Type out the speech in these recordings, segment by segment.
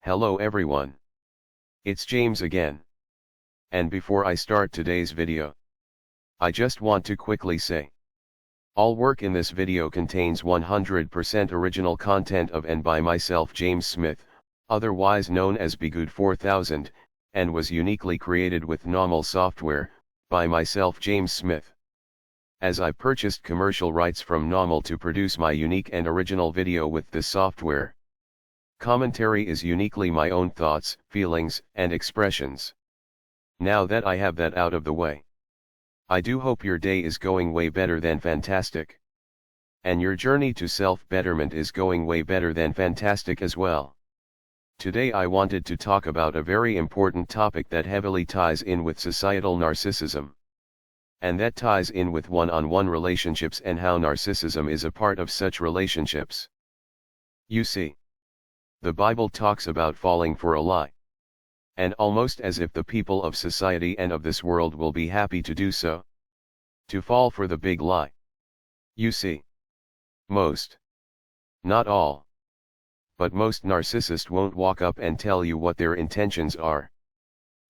Hello everyone. It's James again. And before I start today's video, I just want to quickly say, all work in this video contains 100% original content of and by myself James Smith, otherwise known as Bgood 4000, and was uniquely created with NAWMAL software, by myself James Smith. As I purchased commercial rights from NAWMAL to produce my unique and original video with this software. Commentary is uniquely my own thoughts, feelings, and expressions. Now that I have that out of the way, I do hope your day is going way better than fantastic. And your journey to self-betterment is going way better than fantastic as well. Today I wanted to talk about a very important topic that heavily ties in with societal narcissism. And that ties in with one-on-one relationships and how narcissism is a part of such relationships. You see, the Bible talks about falling for a lie. And almost as if the people of society and of this world will be happy to do so. To fall for the big lie. You see. Most. Not all. But most narcissists won't walk up and tell you what their intentions are.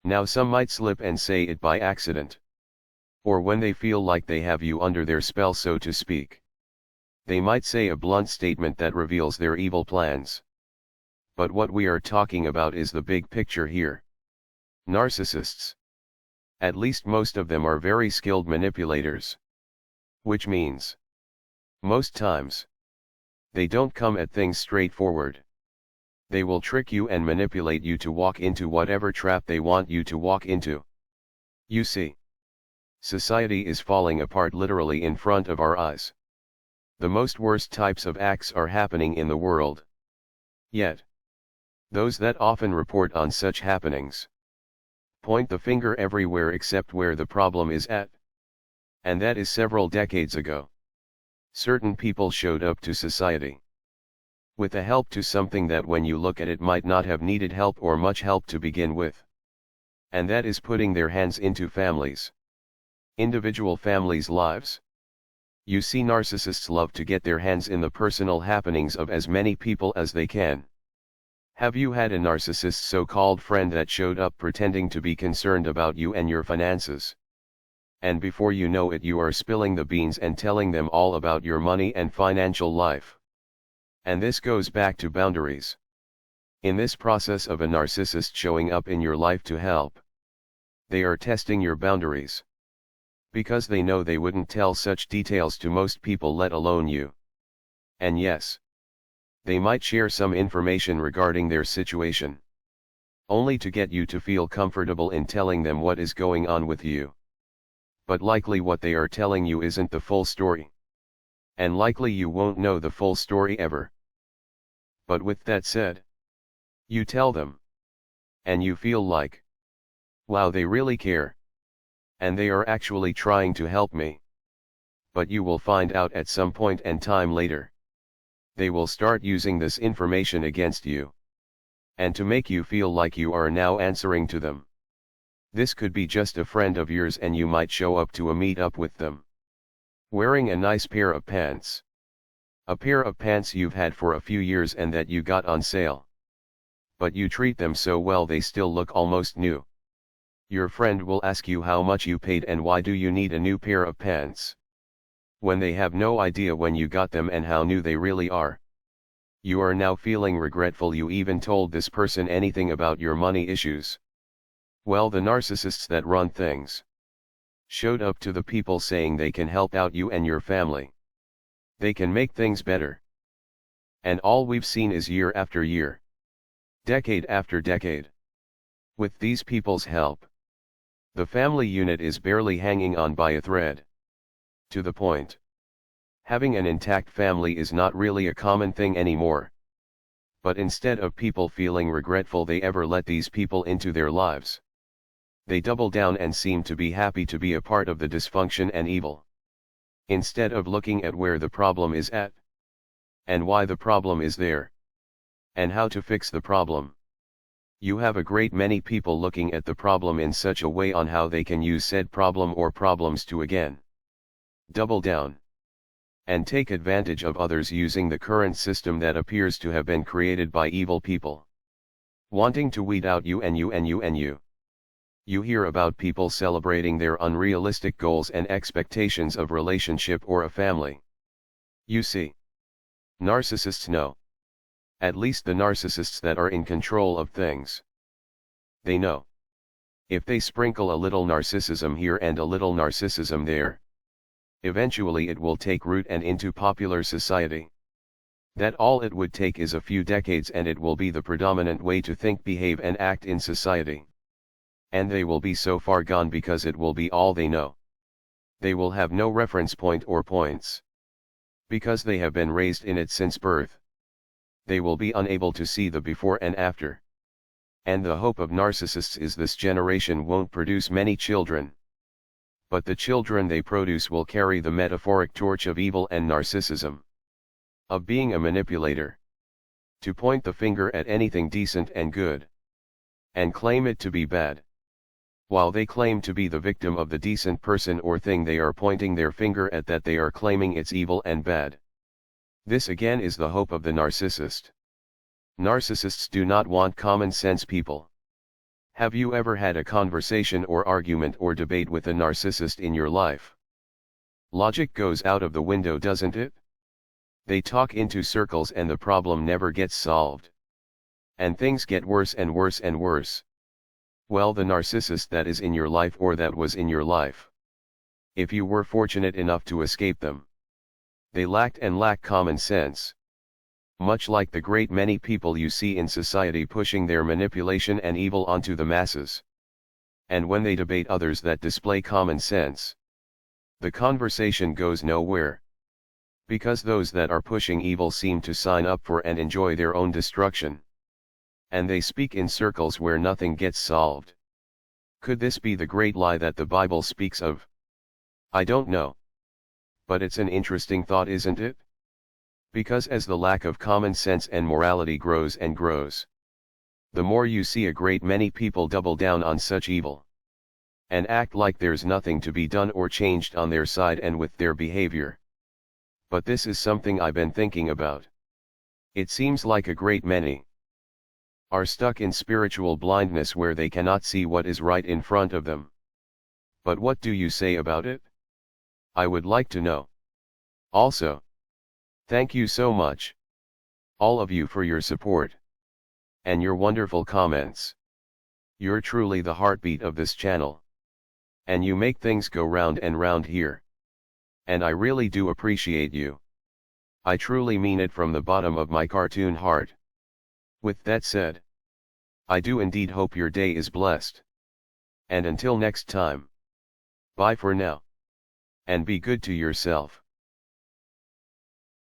Now some might slip and say it by accident. Or when they feel like they have you under their spell, so to speak. They might say a blunt statement that reveals their evil plans. But what we are talking about is the big picture here. Narcissists. At least most of them are very skilled manipulators. Which means, most times, they don't come at things straightforward. They will trick you and manipulate you to walk into whatever trap they want you to walk into. You see, society is falling apart literally in front of our eyes. The most worst types of acts are happening in the world. Yet, those that often report on such happenings point the finger everywhere except where the problem is at. And that is several decades ago. Certain people showed up to society with a help to something that when you look at it might not have needed help or much help to begin with. And that is putting their hands into families. Individual families' lives. You see, narcissists love to get their hands in the personal happenings of as many people as they can. Have you had a narcissist so-called friend that showed up pretending to be concerned about you and your finances? And before you know it, you are spilling the beans and telling them all about your money and financial life. And this goes back to boundaries. In this process of a narcissist showing up in your life to help, they are testing your boundaries. Because they know they wouldn't tell such details to most people, let alone you. And yes, they might share some information regarding their situation, only to get you to feel comfortable in telling them what is going on with you. But likely what they are telling you isn't the full story. And likely you won't know the full story ever. But with that said, you tell them. And you feel like, wow, they really care. And they are actually trying to help me. But you will find out at some point and time later, they will start using this information against you. And to make you feel like you are now answering to them. This could be just a friend of yours and you might show up to a meet-up with them, wearing a nice pair of pants. A pair of pants you've had for a few years and that you got on sale. But you treat them so well they still look almost new. Your friend will ask you how much you paid and why do you need a new pair of pants. When they have no idea when you got them and how new they really are. You are now feeling regretful you even told this person anything about your money issues. Well, the narcissists that run things showed up to the people saying they can help out you and your family. They can make things better. And all we've seen is year after year, decade after decade. With these people's help, the family unit is barely hanging on by a thread. To the point, having an intact family is not really a common thing anymore. But instead of people feeling regretful they ever let these people into their lives, they double down and seem to be happy to be a part of the dysfunction and evil. Instead of looking at where the problem is at, and why the problem is there, and how to fix the problem. You have a great many people looking at the problem in such a way on how they can use said problem or problems to again double down and take advantage of others using the current system that appears to have been created by evil people. Wanting to weed out you and you and you and you. You hear about people celebrating their unrealistic goals and expectations of relationship or a family. You see. Narcissists know. At least the narcissists that are in control of things. They know. If they sprinkle a little narcissism here and a little narcissism there, eventually it will take root and into popular society. That all it would take is a few decades and it will be the predominant way to think, behave and act in society. And they will be so far gone because it will be all they know. They will have no reference point or points. Because they have been raised in it since birth. They will be unable to see the before and after. And the hope of narcissists is this generation won't produce many children. But the children they produce will carry the metaphoric torch of evil and narcissism. Of being a manipulator. To point the finger at anything decent and good. And claim it to be bad. While they claim to be the victim of the decent person or thing they are pointing their finger at, that they are claiming it's evil and bad. This again is the hope of the narcissist. Narcissists do not want common sense people. Have you ever had a conversation or argument or debate with a narcissist in your life? Logic goes out of the window, doesn't it? They talk into circles and the problem never gets solved. And things get worse and worse and worse. Well, the narcissist that is in your life or that was in your life. If you were fortunate enough to escape them. They lack common sense. Much like the great many people you see in society pushing their manipulation and evil onto the masses. And when they debate others that display common sense, the conversation goes nowhere. Because those that are pushing evil seem to sign up for and enjoy their own destruction. And they speak in circles where nothing gets solved. Could this be the great lie that the Bible speaks of? I don't know. But it's an interesting thought, isn't it? Because as the lack of common sense and morality grows and grows, the more you see a great many people double down on such evil. And act like there's nothing to be done or changed on their side and with their behavior. But this is something I've been thinking about. It seems like a great many are stuck in spiritual blindness where they cannot see what is right in front of them. But what do you say about it? I would like to know. Also, thank you so much, all of you, for your support and your wonderful comments. You're truly the heartbeat of this channel. And you make things go round and round here. And I really do appreciate you. I truly mean it from the bottom of my cartoon heart. With that said, I do indeed hope your day is blessed. And until next time, bye for now. And be good to yourself.